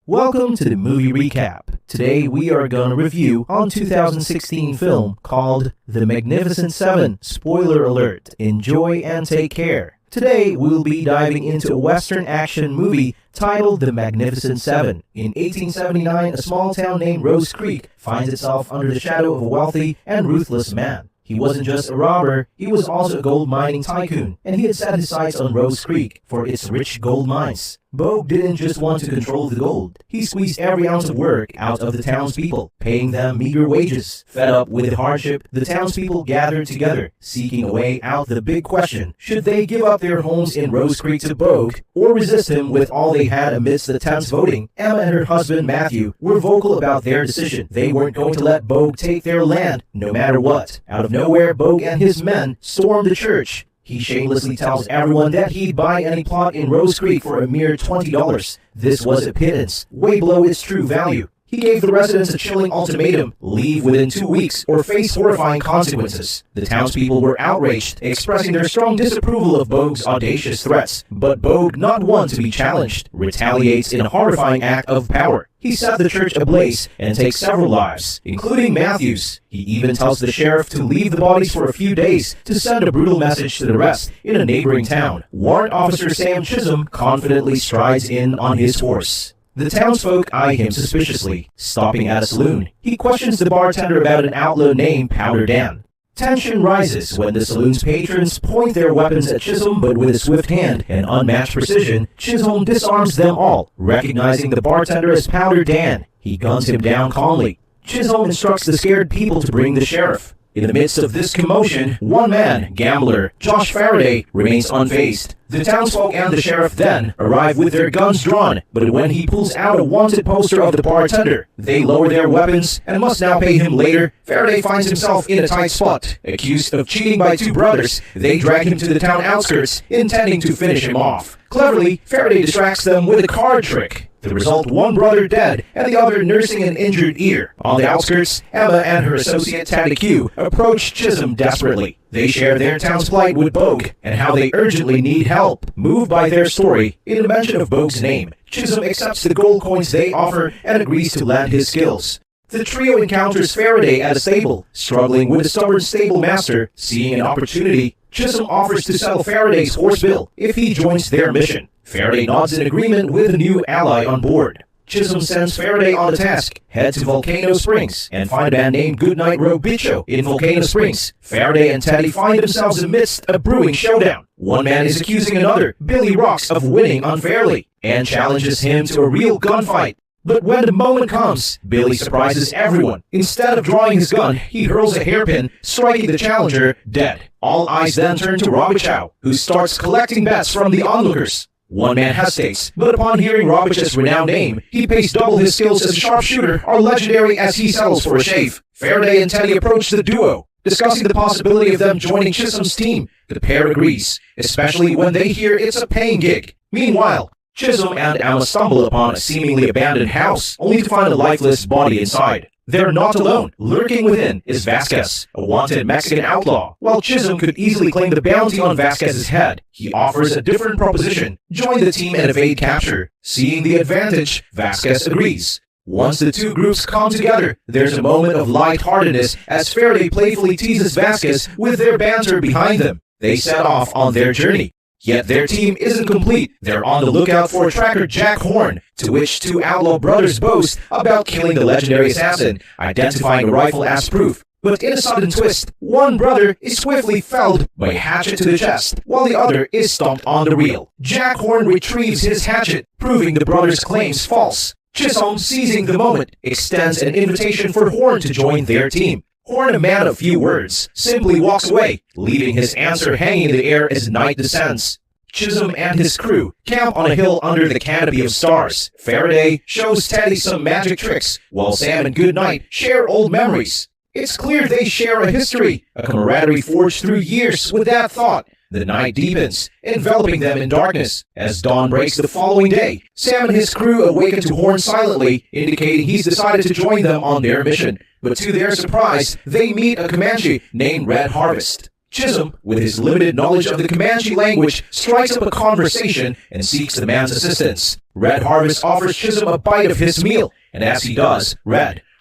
Welcome to the movie recap. Today we are going to review on 2016 film called The Magnificent Seven. Spoiler alert. Enjoy and take care. Today we'll be diving into a Western action movie titled The Magnificent Seven. In 1879, a small town named Rose Creek finds itself under the shadow of a wealthy and ruthless man. He wasn't just a robber, he was also a gold mining tycoon, and he had set his sights on Rose Creek for its rich gold mines. Bogue didn't just want to control the gold. He squeezed every ounce of work out of the townspeople, paying them meager wages. Fed up with the hardship, the townspeople gathered together, seeking a way out the big question. Should they give up their homes in Rose Creek to Bogue, or resist him with all they had amidst the tense voting? Emma and her husband Matthew were vocal about their decision. They weren't going to let Bogue take their land, no matter what. Out of nowhere, Bogue and his men stormed the church. He shamelessly tells everyone that he'd buy any plot in Rose Creek for a mere $20. This was a pittance, way below its true value. He gave the residents a chilling ultimatum: leave within 2 weeks or face horrifying consequences. The townspeople were outraged, expressing their strong disapproval of Bogue's audacious threats. But Bogue, not one to be challenged, retaliates in a horrifying act of power. He set the church ablaze and takes several lives, including Matthew's. He even tells the sheriff to leave the bodies for a few days to send a brutal message to the rest in a neighboring town. Warrant Officer Sam Chisholm confidently strides in on his horse. The townsfolk eye him suspiciously. Stopping at a saloon, he questions the bartender about an outlaw named Powder Dan. Tension rises when the saloon's patrons point their weapons at Chisholm, but with a swift hand and unmatched precision, Chisholm disarms them all. Recognizing the bartender as Powder Dan, he guns him down calmly. Chisholm instructs the scared people to bring the sheriff. In the midst of this commotion, one man, gambler Josh Faraday, remains unfazed. The townsfolk and the sheriff then arrive with their guns drawn, but when he pulls out a wanted poster of the bartender, they lower their weapons and must now pay him later. Faraday finds himself in a tight spot. Accused of cheating by two brothers, they drag him to the town outskirts, intending to finish him off. Cleverly, Faraday distracts them with a card trick. The result, one brother dead and the other nursing an injured ear. On the outskirts, Emma and her associate Taddy Q approach Chisholm desperately. They share their town's plight with Bogue and how they urgently need help. Moved by their story, in the mention of Bogue's name, Chisholm accepts the gold coins they offer and agrees to lend his skills. The trio encounters Faraday at a stable, struggling with a stubborn stable master. Seeing an opportunity, Chisholm offers to sell Faraday's horse Bill if he joins their mission. Faraday nods in agreement with a new ally on board. Chisholm sends Faraday on the task: head to Volcano Springs and find a man named Goodnight Robicho in Volcano Springs. Faraday and Teddy find themselves amidst a brewing showdown. One man is accusing another, Billy Rocks, of winning unfairly and challenges him to a real gunfight. But when the moment comes, Billy surprises everyone. Instead of drawing his gun, he hurls a hairpin, striking the challenger dead. All eyes then turn to Robichow, who starts collecting bets from the onlookers. One man hesitates, but upon hearing Robich's renowned name, he pays double. His skills as a sharpshooter are legendary as he settles for a shave. Faraday and Teddy approach the duo, discussing the possibility of them joining Chisholm's team. The pair agrees, especially when they hear it's a paying gig. Meanwhile, Chisholm and Emma stumble upon a seemingly abandoned house, only to find a lifeless body inside. They're not alone. Lurking within is Vasquez, a wanted Mexican outlaw. While Chisholm could easily claim the bounty on Vasquez's head, he offers a different proposition: join the team and evade capture. Seeing the advantage, Vasquez agrees. Once the two groups come together, there's a moment of lightheartedness as Faraday playfully teases Vasquez with their banter behind them. They set off on their journey. Yet their team isn't complete. They're on the lookout for a tracker, Jack Horn, to which two outlaw brothers boast about killing the legendary assassin, identifying a rifle as proof. But in a sudden twist, one brother is swiftly felled by a hatchet to the chest, while the other is stomped on the reel. Jack Horn retrieves his hatchet, proving the brother's claims false. Chisholm, seizing the moment, extends an invitation for Horn to join their team. Horn, a man of few words, simply walks away, leaving his answer hanging in the air as night descends. Chisholm and his crew camp on a hill under the canopy of stars. Faraday shows Teddy some magic tricks, while Sam and Goodnight share old memories. It's clear they share a history, a camaraderie forged through years with that thought. The night deepens, enveloping them in darkness. As dawn breaks the following day, Sam and his crew awaken to Horn silently, indicating he's decided to join them on their mission. But to their surprise, they meet a Comanche named Red Harvest. Chisholm, with his limited knowledge of the Comanche language, strikes up a conversation and seeks the man's assistance. Red Harvest offers Chisholm a bite of his meal, and as he does,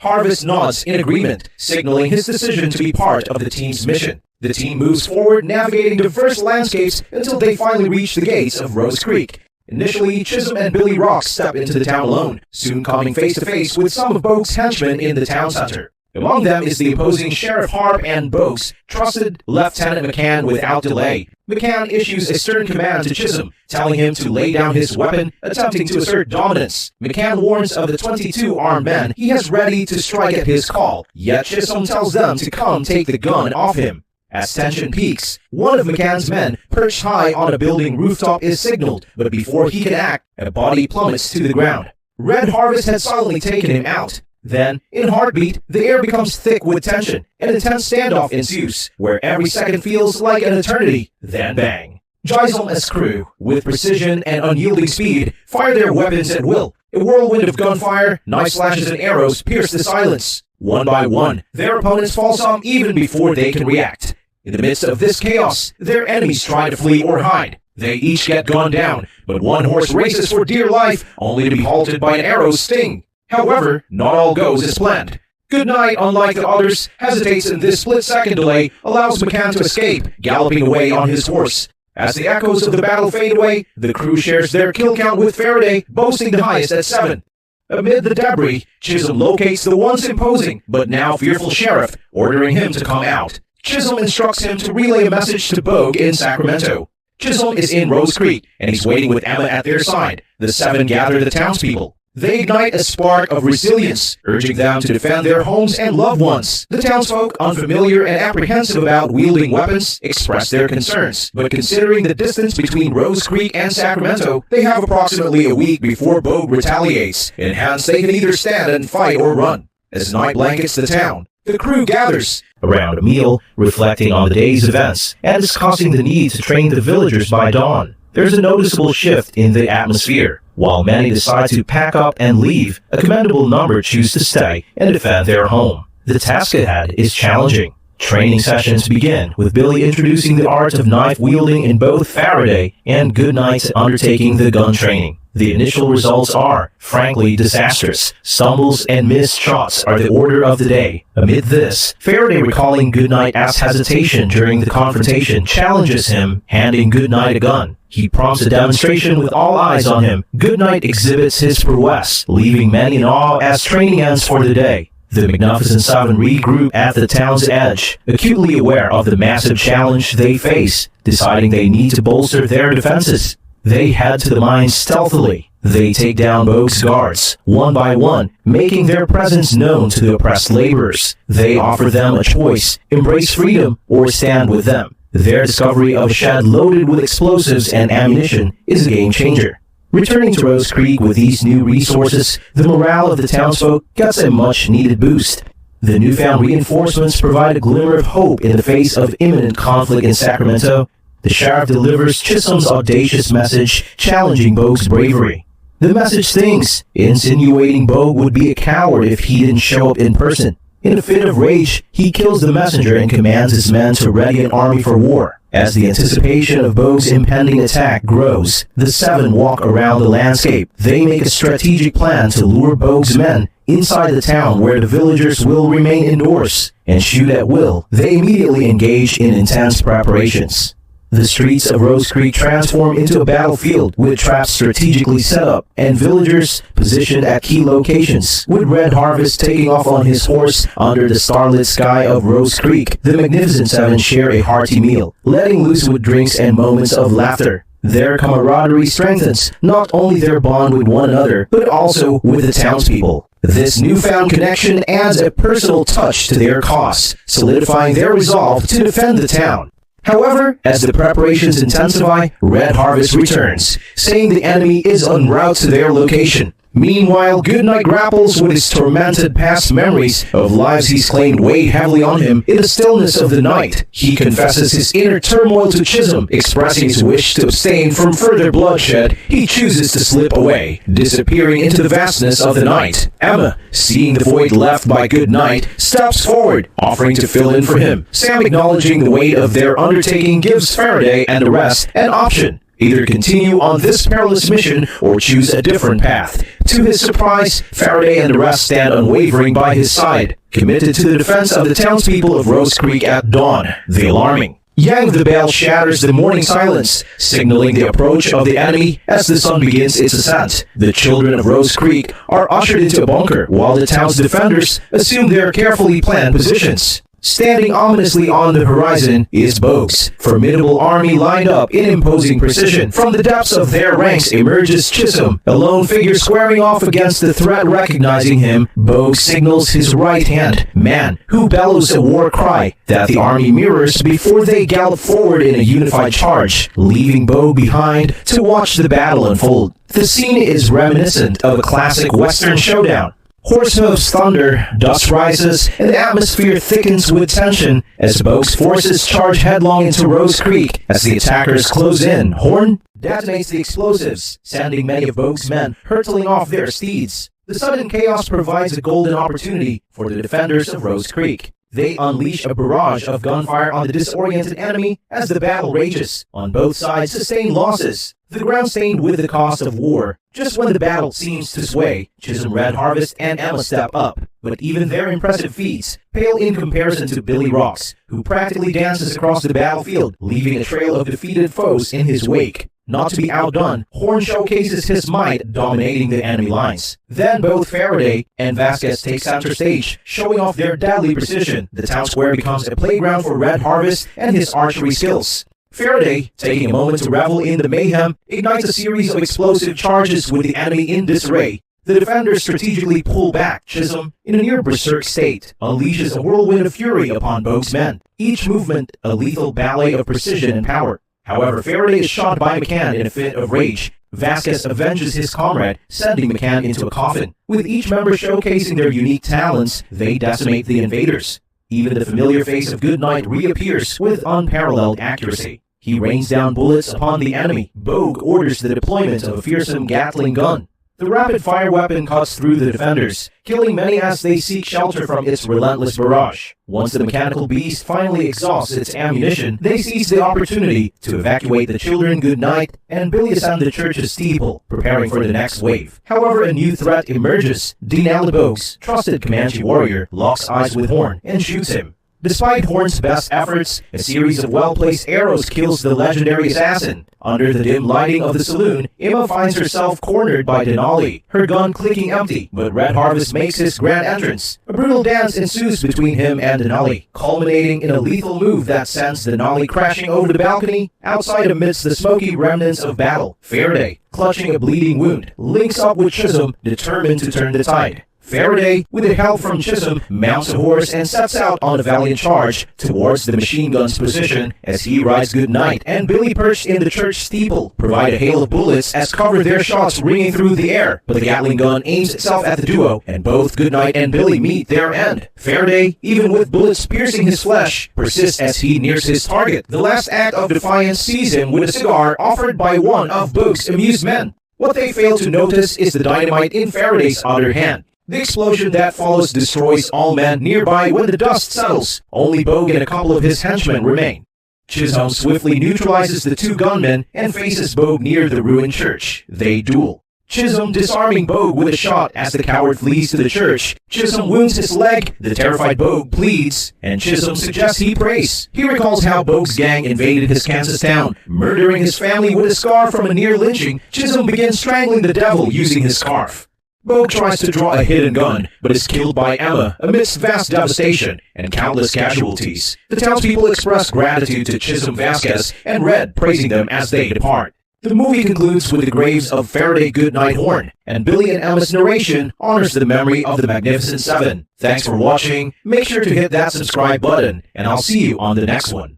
Harvest nods in agreement, signaling his decision to be part of the team's mission. The team moves forward, navigating diverse landscapes until they finally reach the gates of Rose Creek. Initially, Chisholm and Billy Rock step into the town alone, soon coming face to face with some of Bogue's henchmen in the town center. Among them is the imposing Sheriff Harp and Bogue's trusted Lieutenant McCann without delay. McCann issues a stern command to Chisholm, telling him to lay down his weapon, attempting to assert dominance. McCann warns of the 22 armed men he has ready to strike at his call, yet Chisholm tells them to come take the gun off him. As tension peaks, one of McCann's men, perched high on a building rooftop, is signaled, but before he can act, a body plummets to the ground. Red Harvest had silently taken him out. Then, in heartbeat, the air becomes thick with tension. An intense standoff ensues, where every second feels like an eternity. Then bang. Chisholm and crew, with precision and unyielding speed, fire their weapons at will. A whirlwind of gunfire, knife slashes and arrows pierce the silence. One by one, their opponents fall some even before they can react. In the midst of this chaos, their enemies try to flee or hide. They each get gunned down, but one horse races for dear life, only to be halted by an arrow's sting. However, not all goes as planned. Goodnight, unlike the others, hesitates, and this split-second delay allows McCann to escape, galloping away on his horse. As the echoes of the battle fade away, the crew shares their kill count with Faraday, boasting the highest at 7. Amid the debris, Chisholm locates the once imposing, but now fearful sheriff, ordering him to come out. Chisholm instructs him to relay a message to Bogue in Sacramento. Chisholm is in Rose Creek, and he's waiting with Emma at their side. The 7 gather the townspeople. They ignite a spark of resilience, urging them to defend their homes and loved ones. The townsfolk, unfamiliar and apprehensive about wielding weapons, express their concerns. But considering the distance between Rose Creek and Sacramento, they have approximately a week before Bogue retaliates, and hence they can either stand and fight or run. As night blankets the town, the crew gathers around a meal, reflecting on the day's events, and discussing the need to train the villagers by dawn. There's a noticeable shift in the atmosphere. While many decide to pack up and leave, a commendable number choose to stay and defend their home. The task ahead is challenging. Training sessions begin, with Billy introducing the art of knife wielding in both Faraday and Goodnight undertaking the gun training. The initial results are, frankly, disastrous. Stumbles and missed shots are the order of the day. Amid this, Faraday, recalling Goodnight as hesitation during the confrontation, challenges him, handing Goodnight a gun. He prompts a demonstration with all eyes on him. Goodnight exhibits his prowess, leaving many in awe as training ends for the day. The Magnificent Seven regroup at the town's edge, acutely aware of the massive challenge they face, deciding they need to bolster their defenses. They head to the mines stealthily. They take down Bogue's guards, one by one, making their presence known to the oppressed laborers. They offer them a choice: embrace freedom or stand with them. Their discovery of a shed loaded with explosives and ammunition is a game changer. Returning to Rose Creek with these new resources, the morale of the townsfolk gets a much-needed boost. The newfound reinforcements provide a glimmer of hope in the face of imminent conflict in Sacramento. The sheriff delivers Chisholm's audacious message, challenging Bogue's bravery. The message stings, insinuating Bogue would be a coward if he didn't show up in person. In a fit of rage, he kills the messenger and commands his men to ready an army for war. As the anticipation of Bogue's impending attack grows, the 7 walk around the landscape. They make a strategic plan to lure Bogue's men inside the town, where the villagers will remain indoors and shoot at will. They immediately engage in intense preparations. The streets of Rose Creek transform into a battlefield, with traps strategically set up and villagers positioned at key locations. With Red Harvest taking off on his horse under the starlit sky of Rose Creek, the Magnificent Seven share a hearty meal, letting loose with drinks and moments of laughter. Their camaraderie strengthens not only their bond with one another, but also with the townspeople. This newfound connection adds a personal touch to their cause, solidifying their resolve to defend the town. However, as the preparations intensify, Red Harvest returns, saying the enemy is en route to their location. Meanwhile, Goodnight grapples with his tormented past memories of lives he's claimed weigh heavily on him in the stillness of the night. He confesses his inner turmoil to Chisholm, expressing his wish to abstain from further bloodshed. He chooses to slip away, disappearing into the vastness of the night. Emma, seeing the void left by Goodnight, steps forward, offering to fill in for him. Sam, acknowledging the weight of their undertaking, gives Faraday and the rest an option. Either continue on this perilous mission or choose a different path. To his surprise, Faraday and the rest stand unwavering by his side, committed to the defense of the townspeople of Rose Creek at dawn. The alarming yang of the bell shatters the morning silence, signaling the approach of the enemy as the sun begins its ascent. The children of Rose Creek are ushered into a bunker, while the town's defenders assume their carefully planned positions. Standing ominously on the horizon is Bogue's formidable army lined up in imposing precision. From the depths of their ranks emerges Chisholm, a lone figure squaring off against the threat. Recognizing him, Bogue signals his right-hand man, who bellows a war cry that the army mirrors before they gallop forward in a unified charge, leaving Bogue behind to watch the battle unfold. The scene is reminiscent of a classic Western showdown. Horse hooves thunder, dust rises, and the atmosphere thickens with tension as Bogue's forces charge headlong into Rose Creek. As the attackers close in, Horn detonates the explosives, sending many of Bogue's men hurtling off their steeds. The sudden chaos provides a golden opportunity for the defenders of Rose Creek. They unleash a barrage of gunfire on the disoriented enemy as the battle rages. On both sides sustain losses, the ground stained with the cost of war. Just when the battle seems to sway, Chisholm, Red Harvest, and Emma step up. But even their impressive feats pale in comparison to Billy Rocks, who practically dances across the battlefield, leaving a trail of defeated foes in his wake. Not to be outdone, Horn showcases his might, dominating the enemy lines. Then both Faraday and Vasquez take center stage, showing off their deadly precision. The town square becomes a playground for Red Harvest and his archery skills. Faraday, taking a moment to revel in the mayhem, ignites a series of explosive charges with the enemy in disarray. The defenders strategically pull back. Chisholm, in a near berserk state, unleashes a whirlwind of fury upon Bogue's men. Each movement a lethal ballet of precision and power. However, Faraday is shot by McCann in a fit of rage. Vasquez avenges his comrade, sending McCann into a coffin. With each member showcasing their unique talents, they decimate the invaders. Even the familiar face of Goodnight reappears with unparalleled accuracy. He rains down bullets upon the enemy. Bogue orders the deployment of a fearsome Gatling gun. The rapid-fire weapon cuts through the defenders, killing many as they seek shelter from its relentless barrage. Once the mechanical beast finally exhausts its ammunition, they seize the opportunity to evacuate the children. Goodnight and Billy ascend the church's steeple, preparing for the next wave. However, a new threat emerges. Denali, Bogue's trusted Comanche warrior, locks eyes with Horn and shoots him. Despite Horn's best efforts, a series of well-placed arrows kills the legendary assassin. Under the dim lighting of the saloon, Emma finds herself cornered by Denali, her gun clicking empty, but Red Harvest makes his grand entrance. A brutal dance ensues between him and Denali, culminating in a lethal move that sends Denali crashing over the balcony, outside amidst the smoky remnants of battle. Faraday, clutching a bleeding wound, links up with Chisholm, determined to turn the tide. Faraday, with the help from Chisholm, mounts a horse and sets out on a valiant charge towards the machine gun's position as he rides Goodnight and Billy, perched in the church steeple, provide a hail of bullets as cover their shots ringing through the air. But the Gatling gun aims itself at the duo, and both Goodnight and Billy meet their end. Faraday, even with bullets piercing his flesh, persists as he nears his target. The last act of defiance sees him with a cigar offered by one of Bogue's amused men. What they fail to notice is the dynamite in Faraday's other hand. The explosion that follows destroys all men nearby. When the dust settles, only Bogue and a couple of his henchmen remain. Chisholm swiftly neutralizes the two gunmen and faces Bogue near the ruined church. They duel. Chisholm disarming Bogue with a shot as the coward flees to the church. Chisholm wounds his leg, the terrified Bogue pleads, and Chisholm suggests he prays. He recalls how Bogue's gang invaded his Kansas town, murdering his family with a scar from a near lynching. Chisholm begins strangling the devil using his scarf. Bogue tries to draw a hidden gun, but is killed by Emma amidst vast devastation and countless casualties. The townspeople express gratitude to Chisholm, Vasquez, and Red, praising them as they depart. The movie concludes with the graves of Faraday, Goodnight, Horn, and Billy and Emma's narration honors the memory of the Magnificent Seven. Thanks for watching. Make sure to hit that subscribe button, and I'll see you on the next one.